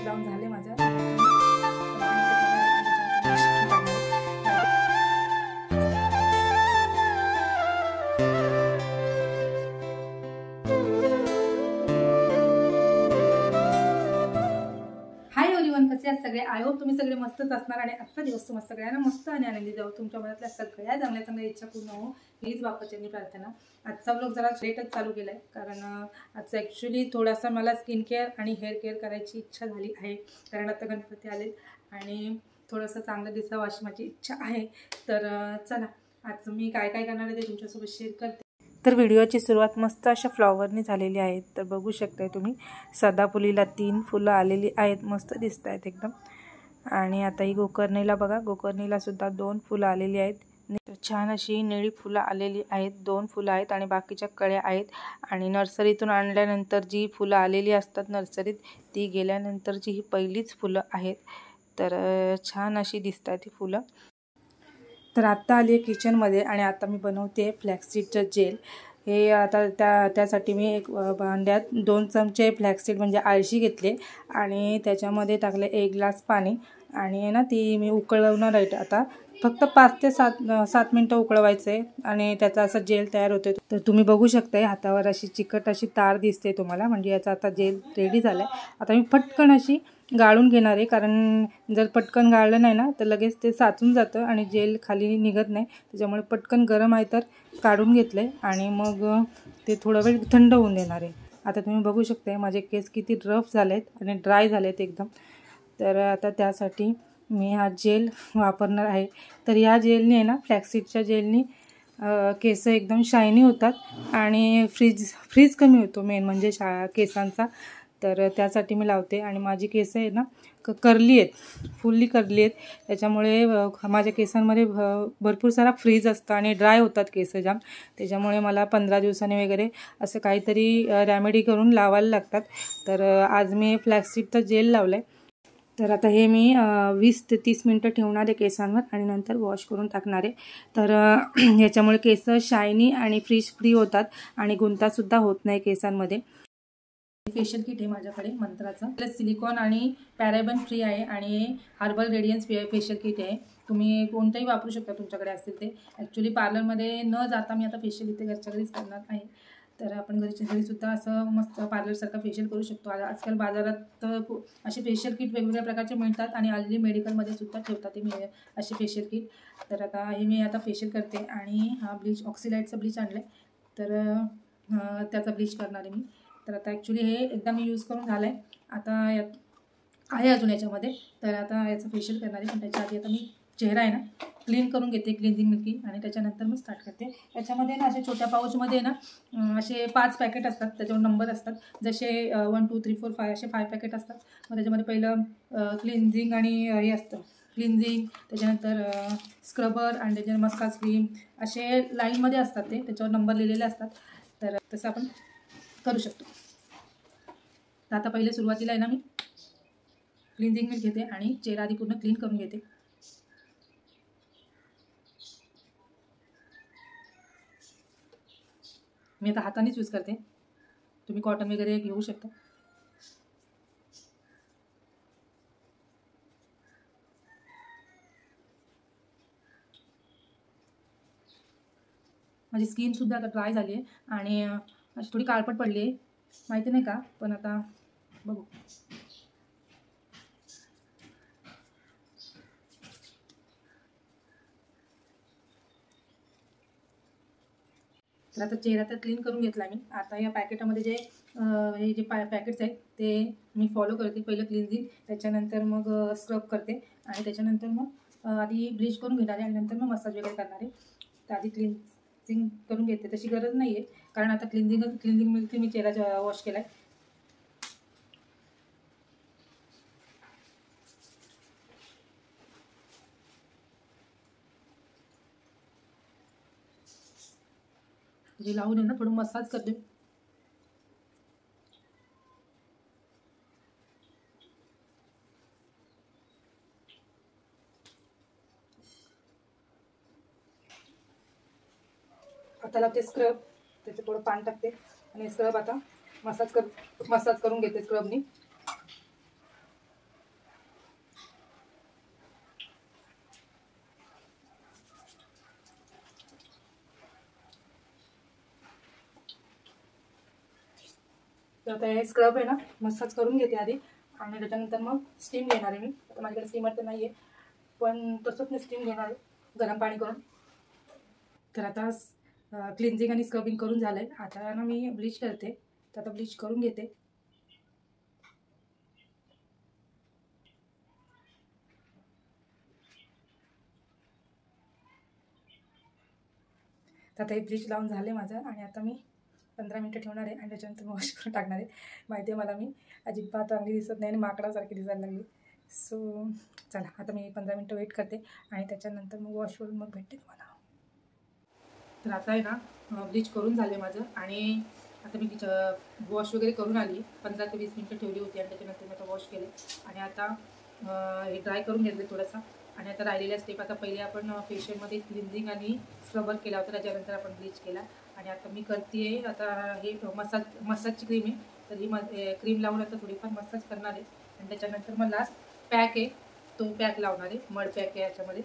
लावून झाले माझ्या. कसे आहेत सगळे? आय होप तुम्ही सगळे मस्तच असणार आणि आजचा दिवस तुम्हाला सगळ्यांना मस्त आणि आनंदी जाऊ. तुमच्या मनातल्या सगळ्या चांगल्या इच्छा पूर्ण हो हीच बाप्पाची प्रार्थना. आजचा ब्लॉग जरा लेटच चालू केलाय कारण आजचा ॲक्च्युली थोडासा मला स्किन केअर आणि हेअर केअर करायची इच्छा झाली आहे. कारण आता गणपती आले आणि थोडंसं चांगलं दिसावं अशी माझी इच्छा आहे. तर चला आज मी काय काय करणार आहे ते तुमच्यासोबत शेअर करते. तर व्हिडिओची सुरुवात मस्त अशा फ्लॉवरनी झालेली आहे. तर बघू शकताय तुम्ही सदाफुलीला 3 फुलं आलेली आहेत, मस्त दिसत आहेत एकदम. आणि आता ही गोकर्णीला बघा, गोकर्णीला सुद्धा 2 फुलं आलेली आहेत. छान अशी निळी फुलं आलेली आहेत, 2 फुलं आहेत आणि बाकीच्या कळ्या आहेत. आणि नर्सरीतून आणल्यानंतर जी फुलं आलेली असतात नर्सरीत ती गेल्यानंतरची ही पहिलीच फुलं आहेत. तर छान अशी दिसतात ही फुलं. तर आत्ता आली आहे किचनमध्ये आणि आता मी बनवते फ्लॅक्ससीडचं जेल. हे आता त्यासाठी मी एक भांड्यात 2 चमचे फ्लॅक्ससीड म्हणजे आळशी घेतले आणि त्याच्यामध्ये टाकले 1 ग्लास पाणी आणि ना ती मी उकळवणार आहे. आता फक्त 5 ते 7 मिनटं उकळवायचं आहे आणि त्याचा असा जेल तयार होतो. तर तुम्ही बघू शकताय हातावर अशी चिकट अशी तार दिसते तुम्हाला, म्हणजे याचा आता जेल रेडी झाला आहे. आता मी पटकन अशी गाळून घेणार आहे कारण जर पटकन गाळलं नाही ना तर लगेच ते साचून जातं आणि जेल खाली निघत नाही. त्याच्यामुळे पटकन गरम आहे तर काढून घेतलं आहे आणि मग ते थोडा वेळ थंड होऊन देणार आहे. आता तुम्ही बघू शकताय माझे केस किती रफ झाले आहेत आणि ड्राय झाले आहेत एकदम. तर आता त्यासाठी मी हा जेल वापरणार आहे. तर या जेलने ना फ्लॅक्ससीडच्या जेलनी केस एकदम शायनी होतात आणि फ्रीज कमी होतो मेन म्हणजे केसांचा. तर त्यासाठी मी लावते आणि माझी केस आहे ना करली आहेत, फुल्ली करली आहेत. त्याच्यामुळे माझ्या केसांमध्ये भरपूर सारा फ्रीज असतं आणि ड्राय होतात केस जाम. त्याच्यामुळे मला 15 दिवसांनी वगैरे असं काहीतरी रेमेडी करून लावायला लागतात. तर आज मी फ्लॅक्ससीडचं जेल लावलं आहे. तर आता हे मी 20 ते 30 मिनटं ठेवणार आहे केसांवर आणि नंतर वॉश करून टाकणार आहे. तर ह्याच्यामुळे केस शायनी आणि फ्री होतात आणि गुंतासुद्धा होत नाही केसांमध्ये. फेशियल किट आहे माझ्याकडे मंत्राचं, प्लस सिलिकॉन आणि पॅराबन फ्री आहे आणि हर्बल रेडियन्स फेशियल किट आहे. तुम्ही कोणतंही वापरू शकता तुमच्याकडे असेल ते. ॲक्च्युली पार्लरमध्ये न जाता मी आता फेशियल इथे घरच्या घरीच करणार आहे. तर आपण घरच्या घरीसुद्धा असं मस्त पार्लरसारखं फेशियल करू शकतो. आजकाल बाजारात असे फेशियल किट वेगवेगळ्या प्रकारचे मिळतात आणि हल्ली मेडिकलमध्ये सुद्धा ठेवतात ते असे फेशियल किट. तर आता हे मी आता फेशियल करते आणि हा ब्लीच ऑक्सिडाईडचा ब्लीच आणला आहे. तर त्याचा ब्लीच करणार आहे मी. तर आता ॲक्च्युली हे एकदा मी यूज करून झालं आहे. आता यात आहे अजून याच्यामध्ये. तर आता याचं फेशियल करणार आहे पण त्याच्या आधी आता मी चेहरा आहे ना क्लीन करून घेते क्लिन्झिंग मिल्की आणि त्याच्यानंतर मग स्टार्ट करते. याच्यामध्ये ना असे छोट्या पाऊचमध्ये ना असे 5 पॅकेट असतात, त्याच्यावर नंबर असतात. जसे 1 2 3 4 5 असे 5 पॅकेट असतात. मग त्याच्यामध्ये पहिलं क्लिन्झिंग आणि हे असतं क्लिन्झिंग, त्याच्यानंतर स्क्रबर आणि त्याच्यानंतर मसाज क्रीम असे लाईनमध्ये असतात ते, त्याच्यावर नंबर लिहिलेले असतात. तर तसं आपण करू शकतो. तर आता पहिले सुरुवातीला आहे ना मी क्लिन्झिंग मिल्क घेते आणि चेहरा आधी पूर्ण क्लीन करून घेते. मी आता हातानेच यूज करते, तुम्ही कॉटन वगैरे घेऊ शकता. माझी स्किनसुद्धा आता ड्राय झाली आहे आणि अशी थोडी काळपट पडली आहे, माहिती नाही का, पण आता बघू. तर आता चेहरा तर क्लीन करून घेतला मी. आता या पॅकेटामध्ये जे हे जे पॅकेट्स आहेत ते मी फॉलो करते. पहिलं क्लिन्झिंग, त्याच्यानंतर मग स्क्रब करते आणि त्याच्यानंतर मग आधी ब्लीच करून घेणार आहे आणि नंतर मग मसाज वगैरे करणार आहे. तर आधी क्लिन्झिंग करून घेते, तशी गरज नाही आहे कारण आता क्लिन्झिंग मिल्क मी चेहरा वॉश केला आहे. जे लावून आहे ना थोडं मसाज करते. आता लावते स्क्रब, त्याच्यात थोडं पाणी टाकते आणि स्क्रब आता मसाज करून घेते स्क्रबनी. तर आता हे स्क्रब आहे ना मसाज करून घेते आधी आणि त्याच्यानंतर मग स्टीम घेणार आहे मी. आता माझ्याकडे स्टीमर तर नाही आहे पण तसंच मी स्टीम घेणार आहे गरम पाणी करून. तर आता क्लिन्झिंग आणि स्क्रबिंग करून झालं आहे. आता ना मी ब्लीच करते. तर आता ब्लीच करून घेते. तर आता हे ब्लीच लावून झाले माझं आणि आता मी 15 मिनटं ठेवणार आहे आणि त्याच्यानंतर वॉश करून टाकणार आहे. माहिती आहे मला मी अजिबात चांगली दिसत नाही आणि माकडासारखी दिसायला लागली. सो चला आता मी 15 मिनटं वेट करते आणि त्याच्यानंतर मग वॉश करून मग भेटते तुम्हाला. तर आता आहे ना ब्लीच करून झाले माझं आणि आता मी वॉश वगैरे करून आली. 15 ते 20 मिनटं ठेवली होती आणि त्याच्यानंतर मी आता वॉश केले आणि आता हे ड्राय करून घेतले थोडासा. आणि आता राहिलेल्या स्टेप आता पहिले आपण फेशियलमध्ये क्लिन्झिंग आणि स्क्रबर केला होता त्याच्यानंतर आपण ब्लीच केला आणि आता मी करते आता हे मसाजची क्रीम आहे. तर ही क्रीम लावून आता थोडीफार मसाज करणार आहे आणि त्याच्यानंतर मग लास्ट पॅक आहे तो पॅक लावणार आहे. मड पॅक आहे याच्यामध्ये.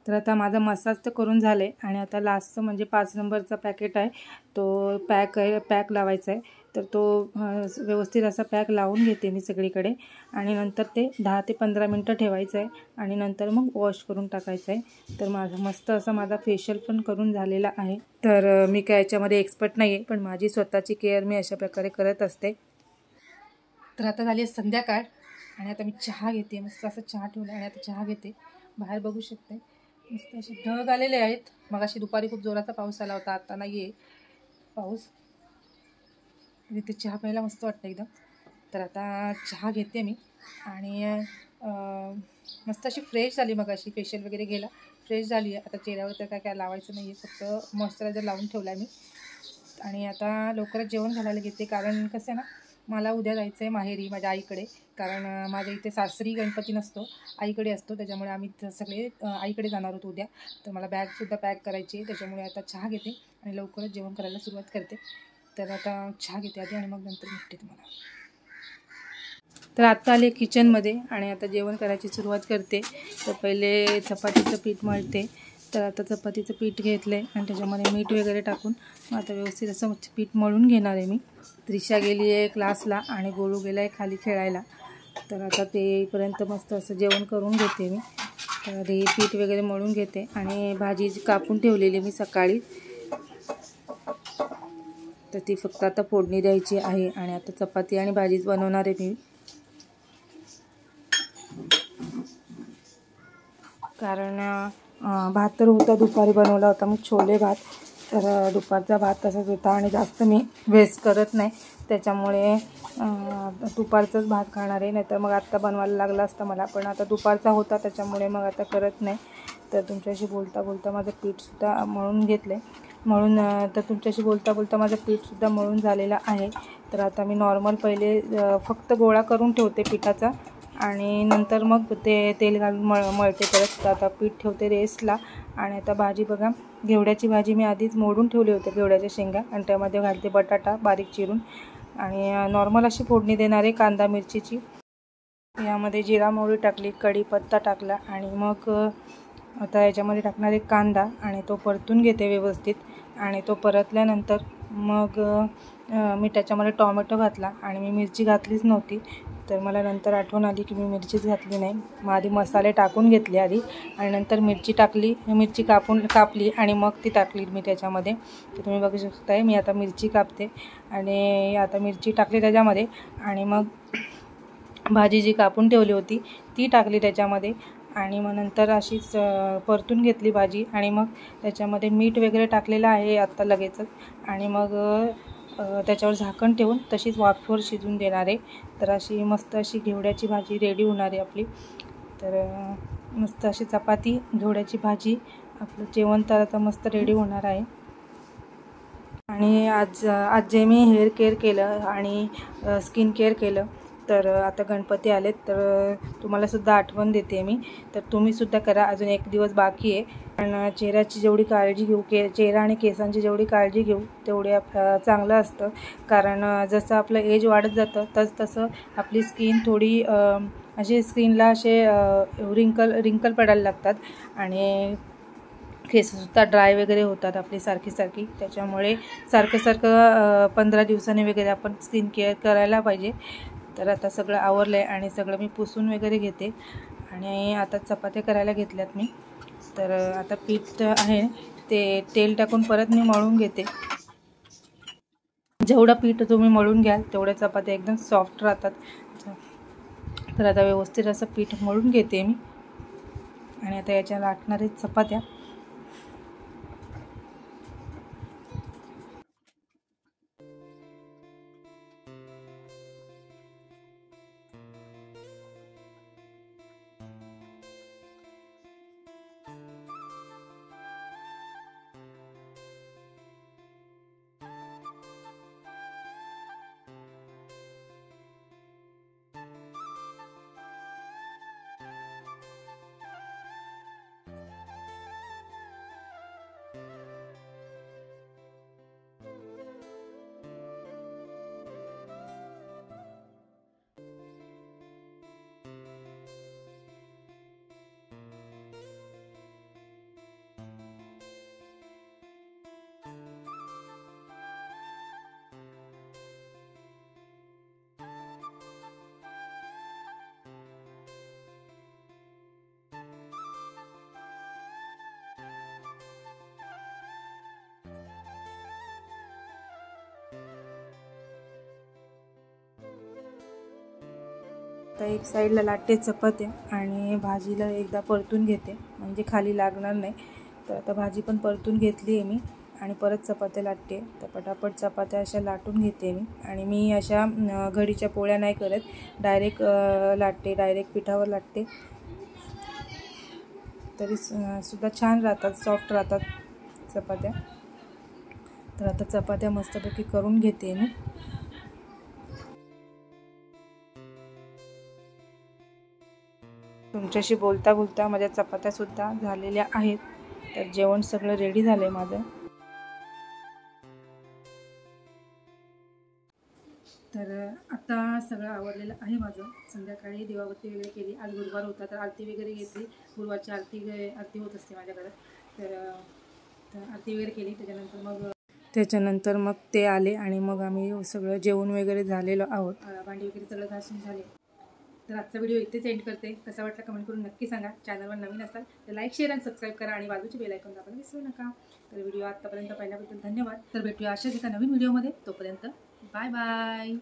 तर आता माझा मसाज तर करून झाले आणि आता लास्टचं म्हणजे 5 नंबरचा पॅकेट आहे तो पॅक लावायचा आहे. तर तो व्यवस्थित असा पॅक लावून घेते मी सगळीकडे आणि नंतर ते 10 ते 15 मिनटं ठेवायचं आहे आणि नंतर मग वॉश करून टाकायचं आहे. तर मस्त असा माझा फेशियल पण करून झालेला आहे. तर मी काय याच्यामध्ये एक्सपर्ट नाही आहे पण माझी स्वतःची केअर मी अशा प्रकारे करत असते. तर आता झाली संध्याकाळ आणि आता मी चहा घेते. मस्त असं चहा ठेवला आणि आता चहा घेते. बाहेर बघू शकते मस्त असे ढग आलेले आहेत. मग अशी दुपारी खूप जोराचा पाऊस आला होता. आता नाही आहे पाऊस. इथे चहा प्यायला मस्त वाटतं एकदम. तर आता चहा घेते मी आणि मस्त अशी फ्रेश झाली. मग अशी फेशियल वगैरे गेला फ्रेश झाली आहे. आता चेहऱ्यावर तर काय लावायचं नाही आहे फक्त मॉइश्चरायझर लावून ठेवला आहे मी. आणि आता लवकरच जेवण घालायला घेते कारण कसं आहे ना मला उद्या जायचं आहे माहेरी माझ्या आईकडे. कारण माझ्या इथे सासरी गणपती नसतो आईकडे असतो त्याच्यामुळे आम्ही सगळे आईकडे जाणार होतो उद्या. तर मला बॅगसुद्धा पॅक करायची आहे त्याच्यामुळे आता चहा घेते आणि लवकरच जेवण करायला सुरुवात करते. तर आता चहा घेते आधी आणि मग नंतर भेटते तुम्हाला. तर आत्ता आले किचनमध्ये आणि आता जेवण करायची सुरुवात करते. तर पहिले चपातीचं पीठ मळते. तर आता चपातीचं पीठ घेतलं आहे आणि त्याच्यामध्ये मीठ वगैरे टाकून आता व्यवस्थित असं पीठ मळून घेणार आहे मी. त्रिशा गेली आहे क्लासला आणि गोलू गेला आहे खाली खेळायला. तर आता तेपर्यंत मस्त असं जेवण करून घेते मी. तर हे पीठ वगैरे मळून घेते आणि भाजी कापून ठेवलेली मी सकाळी. तर ती फक्त आता फोडणी द्यायची आहे आणि आता चपाती आणि भाजीच बनवणार आहे मी. कारण भात तर होता दुपारी बनवला होता मग छोले भात. तर दुपारचा भात तसाच होता आणि जास्त मी वेस्ट करत नाही त्याच्यामुळे दुपारचाच भात खाणार आहे. नाहीतर मग आत्ता बनवायला लागला असता मला पण आता दुपारचा होता त्याच्यामुळे मग आता करत नाही. तर तुमच्याशी बोलता बोलता माझं पीठसुद्धा मळून घेतलं आहे. तर तुमच्याशी बोलता बोलता माझं पीठसुद्धा मळून झालेलं आहे. तर आता मी नॉर्मल पहिले फक्त गोळा करून ठेवते पिठाचा आणि नंतर मग ते तेल घालून मळते परत. आता पीठ ठेवते रेस्टला. आणि आता भाजी बघा घेवड्याची भाजी मी आधीच मोडून ठेवली होती घेवड्याच्या शेंगा आणि त्यामध्ये घालते बटाटा बारीक चिरून आणि नॉर्मल अशी फोडणी देणार आहे कांदा मिरचीची. यामध्ये जिरा मोहरी टाकली कढीपत्ता टाकला आणि मग आता याच्यामध्ये टाकणार एक कांदा आणि तो परतून घेते व्यवस्थित. आणि तो परतल्यानंतर मग मी त्याच्यामध्ये टॉमॅटो घातला आणि मी मिरची घातलीच नव्हती. तर मला नंतर आठवण आली की मी मिरचीच घातली नाही. मग आधी मसाले टाकून घेतले आधी आणि नंतर मिरची टाकली. मिरची कापली आणि मग ती टाकली मी त्याच्यामध्ये. तर तुम्ही बघू शकताय मी आता मिरची कापते आणि आता मिरची टाकली त्याच्यामध्ये आणि मग भाजी जी कापून ठेवली होती ती टाकली त्याच्यामध्ये आणि मग नंतर अशीच परतून घेतली भाजी आणि मग त्याच्यामध्ये मीठ वगैरे टाकलेलं आहे आत्ता लगेचच आणि मग त्याच्यावर झाकण ठेवून तशीच वाफेवर शिजून देणार आहे. तर अशी मस्त अशी घेवड्याची भाजी रेडी होणार आहे आपली. तर मस्त अशी चपाती, घेवड्याची भाजी, आपलं जेवण तर आता मस्त रेडी होणार आहे. आणि आज जे मी हेअर केअर केलं आणि स्किन केअर केलं, तर आता गणपती आलेत, तर तुम्हालासुद्धा आठवण देते मी, तर तुम्हीसुद्धा करा. अजून 1 दिवस बाकी आहे. पण चेहऱ्याची जेवढी काळजी घेऊ, चेहरा आणि केसांची जेवढी काळजी घेऊ तेवढे चांगलं असतं. कारण जसं आपलं एज वाढत जातं तसं आपली स्किन थोडी अशी स्किनला असे रिंकल पडायला लागतात आणि केससुद्धा ड्राय वगैरे होतात आपली सारखी. त्याच्यामुळे सारखं 15 दिवसांनी वगैरे आपण स्किन केअर करायला पाहिजे. तर आता सगळं आवरलं आहे आणि सगळं मी पुसून वगैरे घेते आणि आता चपात्या करायला घेतल्यात मी. तर आता पीठ आहे ते तेल टाकून परत मी मळून घेते. जेवढं पीठ तुम्ही मळून घ्याल तेवढ्या चपात्या एकदम सॉफ्ट राहतात. तर आता व्यवस्थित असं पीठ मळून घेते मी आणि आता याच्या लाटणार आहेत चपात्या. आता एक साईडला लाटते चपात्या आणि भाजीला एकदा परतून घेते, म्हणजे खाली लागणार नाही. तर आता भाजी पण परतून घेतली आहे मी आणि परत चपात्या लाटते. तर पटापट चपात्या अशा लाटून घेते मी. आणि मी अशा घडीच्या पोळ्या नाही करत, डायरेक्ट लाटते, डायरेक्ट पिठावर लाटते. तरी सुद्धा छान राहतात, सॉफ्ट राहतात चपात्या. तर आता चपात्या मस्तपैकी करून घेते मी. तुमच्याशी बोलता बोलता माझ्या चपात्यासुद्धा झालेल्या आहेत. तर जेवण सगळं रेडी झालं आहे माझं. तर आता सगळं आवरलेलं आहे माझं. संध्याकाळी दिवाबत्ती वगैरे केली. आज गुरुवार होता तर आरती वगैरे घेतली. गुरुवारची आरती होत असते माझ्या घरात. तर आरती वगैरे केली. त्याच्यानंतर मग ते आले आणि मग आम्ही सगळं जेवण वगैरे झालेलो आहोत. भांडी वगैरे सगळं घासून झाले. तर आजचा व्हिडिओ इथेच एंड करते. कसा वाटला कमेंट करून नक्की सांगा. चॅनलवर नवीन असाल तर लाईक, शेअर आणि सबस्क्राईब करा आणि बाजूची बेल आयकॉन दाबायला विसरू नका. तर व्हिडिओ आत्तापर्यंत पाहिल्याबद्दल धन्यवाद. तर भेटूया अशाच एका नवीन व्हिडिओमध्ये. तोपर्यंत बाय बाय.